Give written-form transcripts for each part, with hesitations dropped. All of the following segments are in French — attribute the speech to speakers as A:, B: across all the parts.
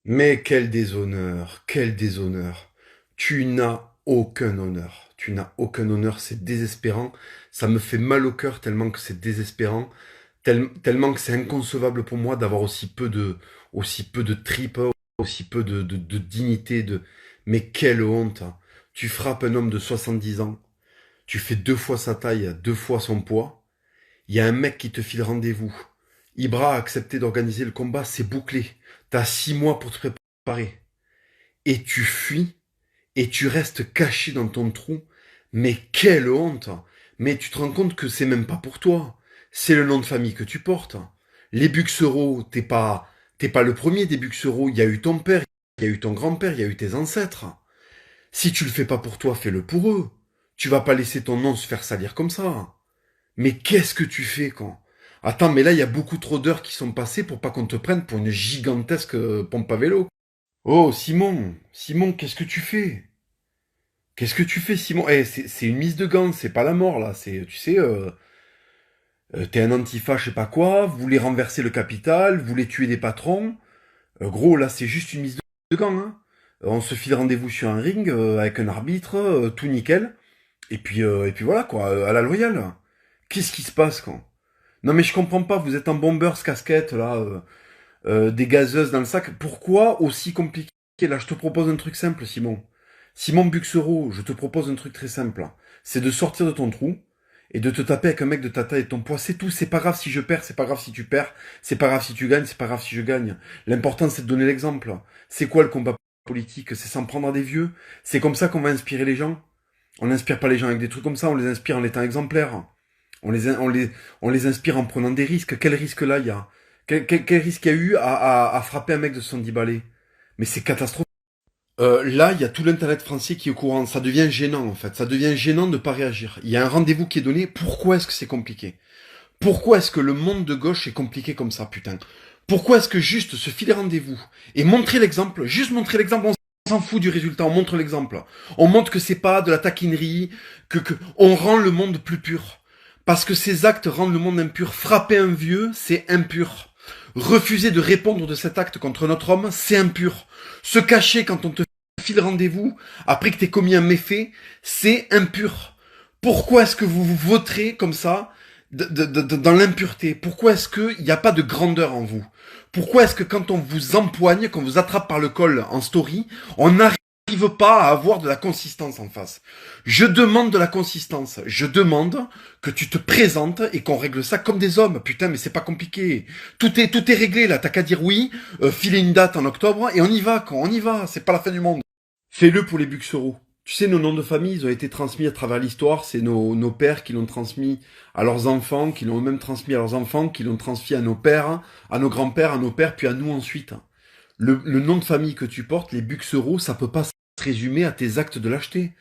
A: Mais quel déshonneur, quel déshonneur. Tu n'as aucun honneur. Tu n'as aucun honneur, c'est désespérant. Ça me fait mal au cœur tellement que c'est désespérant, tellement que c'est inconcevable pour moi d'avoir aussi peu de tripes, aussi peu de dignité, mais quelle honte. Tu frappes un homme de 70 ans, tu fais 2 fois sa taille, 2 fois son poids. Il y a un mec qui te file rendez-vous. Ibra a accepté d'organiser le combat, c'est bouclé. T'as 6 mois pour te préparer. Et tu fuis, et tu restes caché dans ton trou. Mais quelle honte! Mais tu te rends compte que c'est même pas pour toi. C'est le nom de famille que tu portes. Les Buxereau, t'es pas le premier des Buxereau. Il y a eu ton père, il y a eu ton grand-père, il y a eu tes ancêtres. Si tu le fais pas pour toi, fais-le pour eux. Tu vas pas laisser ton nom se faire salir comme ça. Mais qu'est-ce que tu fais quand? Attends, mais là, il y a beaucoup trop d'heures qui sont passées pour pas qu'on te prenne pour une gigantesque pompe à vélo. Oh, Simon, Simon, qu'est-ce que tu fais? Qu'est-ce que tu fais, Simon? Eh, c'est une mise de gants, c'est pas la mort, là. C'est, tu sais, t'es un antifa, je sais pas quoi, vous voulez renverser le capital, vous voulez tuer des patrons. Gros, là, c'est juste une mise de gants, hein. On se file rendez-vous sur un ring, avec un arbitre, tout nickel. Et puis voilà, quoi, à la loyale. Qu'est-ce qui se passe, quand? Non mais je comprends pas, vous êtes en bombers casquette là, des gazeuses dans le sac. Pourquoi aussi compliqué? Là, je te propose un truc simple, Simon. Simon Buxereau, je te propose un truc très simple. C'est de sortir de ton trou et de te taper avec un mec de ta taille et de ton poids. C'est tout. C'est pas grave si je perds, c'est pas grave si tu perds, c'est pas grave si tu gagnes, c'est pas grave si je gagne. L'important c'est de donner l'exemple. C'est quoi le combat politique? C'est s'en prendre à des vieux. C'est comme ça qu'on va inspirer les gens. On n'inspire pas les gens avec des trucs comme ça, on les inspire en étant exemplaires. On les inspire en prenant des risques. Quel risque là il y a? Quel risque il y a eu à frapper un mec de 70 balais? Mais c'est catastrophique. Là, il y a tout l'internet français qui est au courant. Ça devient gênant en fait. Ça devient gênant de ne pas réagir. Il y a un rendez-vous qui est donné. Pourquoi est-ce que c'est compliqué? Pourquoi est-ce que le monde de gauche est compliqué comme ça, putain? Pourquoi est-ce que juste se filer rendez-vous et montrer l'exemple, juste montrer l'exemple, on s'en fout du résultat, on montre l'exemple. On montre que c'est pas de la taquinerie, que on rend le monde plus pur. Parce que ces actes rendent le monde impur. Frapper un vieux, c'est impur. Refuser de répondre de cet acte contre notre homme, c'est impur. Se cacher quand on te file rendez-vous, après que t'aies commis un méfait, c'est impur. Pourquoi est-ce que vous voterez comme ça dans l'impureté? Pourquoi est-ce qu'il n'y a pas de grandeur en vous? Pourquoi est-ce que quand on vous empoigne, qu'on vous attrape par le col en story, on n'arrive pas à avoir de la consistance en face? Je demande de la consistance. Je demande que tu te présentes et qu'on règle ça comme des hommes. Putain, mais c'est pas compliqué. Tout est réglé là. T'as qu'à dire oui, filer une date en octobre et on y va, quoi. On y va. C'est pas la fin du monde. Fais-le pour les Buxereau. Tu sais, nos noms de famille, ils ont été transmis à travers l'histoire. C'est nos pères qui l'ont transmis à leurs enfants, qui l'ont même transmis à leurs enfants, qui l'ont transmis à nos pères, à nos grands-pères, à nos pères, puis à nous ensuite. Le nom de famille que tu portes, les Buxereau, ça peut pas se résumer à tes actes de lâcheté.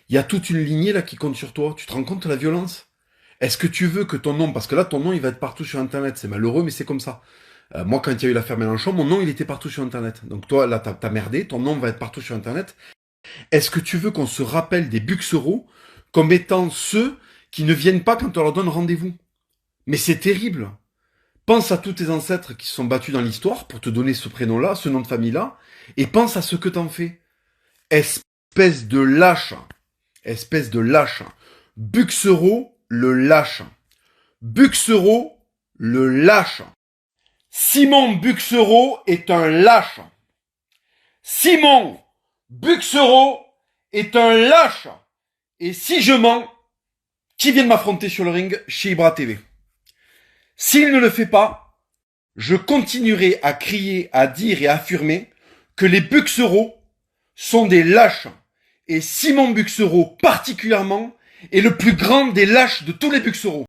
A: Il y a toute une lignée là qui compte sur toi. Tu te rends compte de la violence? Est-ce que tu veux que ton nom, parce que là ton nom il va être partout sur internet, c'est malheureux mais c'est comme ça. Moi quand il y a eu l'affaire Mélenchon, mon nom il était partout sur internet. Donc toi là t'as merdé, ton nom va être partout sur internet. Est-ce que tu veux qu'on se rappelle des Buxereau comme étant ceux qui ne viennent pas quand on leur donne rendez-vous? Mais c'est terrible. Pense à tous tes ancêtres qui se sont battus dans l'histoire pour te donner ce prénom-là, ce nom de famille-là, et pense à ce que t'en fais. Espèce de lâche. Espèce de lâche. Buxereau, le lâche. Buxereau, le lâche. Simon Buxereau est un lâche. Simon Buxereau est un lâche. Et si je mens, qui vient de m'affronter sur le ring chez Ibra TV? S'il ne le fait pas, je continuerai à crier, à dire et à affirmer que les Buxereau sont des lâches. Et Simon Buxereau particulièrement est le plus grand des lâches de tous les Buxereau.